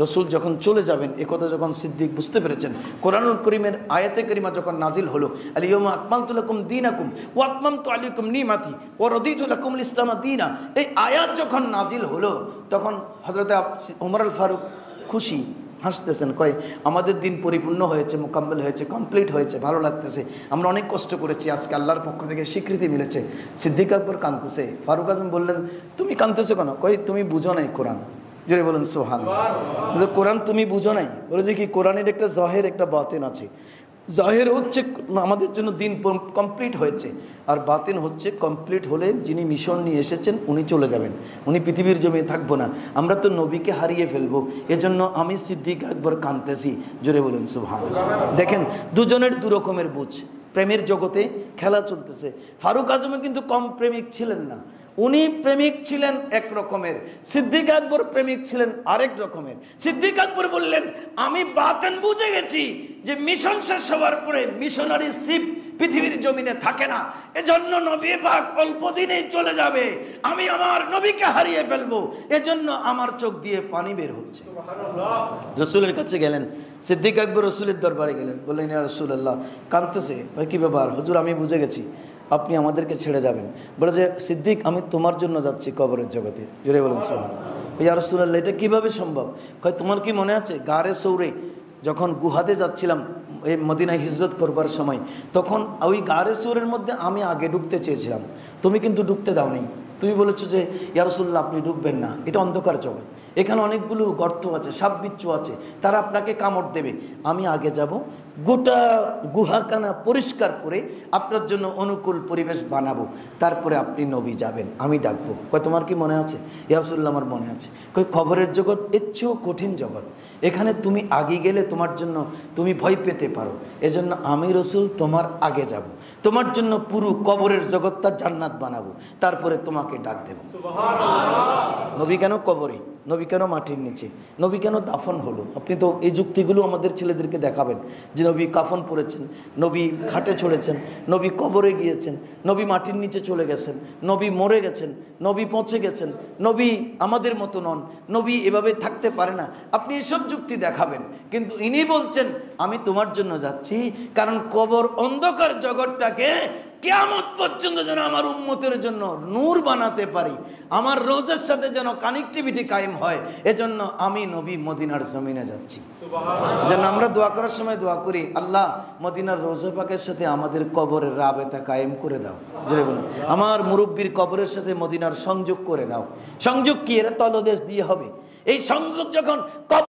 রসুল যখন চলে যাবেন একথা যখন সিদ্দিক বুঝতে পেরেছেন, কোরআনুল করিমের আয়াতে কারিমা যখন নাজিল হলো, আল-ইয়াওমা আকমালতু লাকুম দীনাকুম ওয়া আতমামতু আলাইকুম নি'মাতি ওয়া রাদিতু লাকুমুল ইসলামা দীনা, এই আয়াত যখন নাজিল হলো তখন হযরত ওমর আল ফারুক খুশি, হাসতেছেন, কয় আমাদের দিন পরিপূর্ণ হয়েছে, মোকাম্মেল হয়েছে, কমপ্লিট হয়েছে, ভালো লাগতেছে, আমরা অনেক কষ্ট করেছি, আজকে আল্লাহর পক্ষ থেকে স্বীকৃতি মিলেছে। সিদ্দিক আকবর কাঁদতেছে। ফারুক আজম বললেন, তুমি কাঁদতেছো কেন? কয় তুমি বুঝো নাই কোরআন। জোরে বলেন সুবহানাল্লাহ। কোরআন তুমি বুঝো নাই। বলে যে কি, কোরআনের একটা জাহের একটা বাতিন আছে। জাহের হচ্ছে আমাদের জন্য দিন কমপ্লিট হয়েছে, আর বাতিন হচ্ছে কমপ্লিট হলে যিনি মিশন নিয়ে এসেছেন উনি চলে যাবেন, উনি পৃথিবীর জমিয়ে থাকবো না, আমরা তো নবীকে হারিয়ে ফেলবো। এজন্য আমি সিদ্দিক আকবর কাঁদতেছি। জোরে বলেন সুবহানাল্লাহ। দেখেন দুজনের দু রকমের বুঝ, প্রেমের জগতে খেলা চলতেছে। ফারুক আজমও কিন্তু কম প্রেমিক ছিলেন না, উনি প্রেমিক ছিলেন এক রকমের, সিদ্দিক আকবর প্রেমিক ছিলেন আরেক রকমের। সিদ্দিক আকবর বললেন, আমি বাতেন বুঝে গেছি যে মিশন শেষ হওয়ার পরে মিশনারি শিপ পৃথিবীর জমিনে থাকে না, এজন্য নবী পাক অল্প দিনেই চলে যাবে, আমি আমার নবীকে হারিয়ে ফেলবো, এজন্য আমার চোখ দিয়ে পানি বের হচ্ছে। রসুলের কাছে গেলেন, সিদ্দিক আকবর রসুলের দরবারে গেলেন, বললেন ইয়া রাসূলুল্লাহ, কাঁদতেছে, কি ব্যাপার? হুজুর আমি বুঝে গেছি আপনি আমাদেরকে ছেড়ে যাবেন। বলে যে সিদ্দিক, আমি তোমার জন্য যাচ্ছি কবরের জগতে। জোরে বলেন সুবহানাল্লাহ। ইয়া রাসূলুল্লাহ, এটা কীভাবে সম্ভব? কয় তোমার কি মনে আছে গারে সৌরে যখন গুহাতে যাচ্ছিলাম এই মদিনায় হিজরত করবার সময়, তখন ওই গারে সৌরের মধ্যে আমি আগে ঢুকতে চেয়েছিলাম, তুমি কিন্তু ঢুকতে দাও নেই। তুমি বলেছো যে ইয়া রাসূলুল্লাহ আপনি ঢুকবেন না, এটা অন্ধকার জগৎ, এখানে অনেকগুলো গর্ত আছে, সাপ বিচ্ছু আছে, তারা আপনাকে কামড় দেবে, আমি আগে যাব, গোটা গুহাখানা পরিষ্কার করে আপনার জন্য অনুকূল পরিবেশ বানাবো, তারপরে আপনি নবী যাবেন, আমি ডাকবো। কয় তোমার কি মনে আছে? ইয়া রাসূলুল্লাহ আমার মনে আছে। কয় খবরের জগৎ এর চেয়েও কঠিন জগৎ, এখানে তুমি আগে গেলে তোমার জন্য তুমি ভয় পেতে পারো, এজন্য আমি রসুল তোমার আগে যাব, তোমার জন্য পুরো কবরের জগৎটা জান্নাত বানাবো, তারপরে তোমাকে ডাক দেব। নবী কেন কবরে? নবী কেন মাটির নিচে? নবী কেন দাফন হলো? আপনি তো এই যুক্তিগুলো আমাদের ছেলেদেরকে দেখাবেন যে নবী কাফন পরেছেন, নবী খাটে চড়েছেন, নবী কবরে গিয়েছেন, নবী মাটির নিচে চলে গেছেন, নবী মরে গেছেন, নবী পচে গেছেন, নবী আমাদের মতো নন, নবী এভাবে থাকতে পারে না। আপনি এসব যুক্তি দেখাবেন, কিন্তু ইনি বলছেন আমি তোমার জন্য যাচ্ছি, কারণ কবর অন্ধকার জগৎটাকে কিয়ামত পর্যন্ত যেন আমার উম্মতের জন্য নূর বানাতে পারি, আমার রোজার সাথে যেন কানেক্টিভিটি কায়েম হয়, এজন্য আমি নবী মদিনার জমিনে যাচ্ছি। যেন আমরা দোয়া করার সময় দোয়া করি, আল্লাহ মদিনার রোজা পাকের সাথে আমাদের কবরের রাবেতা কায়েম করে দাও। জোরে বলুন, আমার মুরব্বির কবরের সাথে মদিনার সংযোগ করে দাও। সংযোগ কি? এরা তলদেশ দিয়ে হবে। এই সংযোগ যখন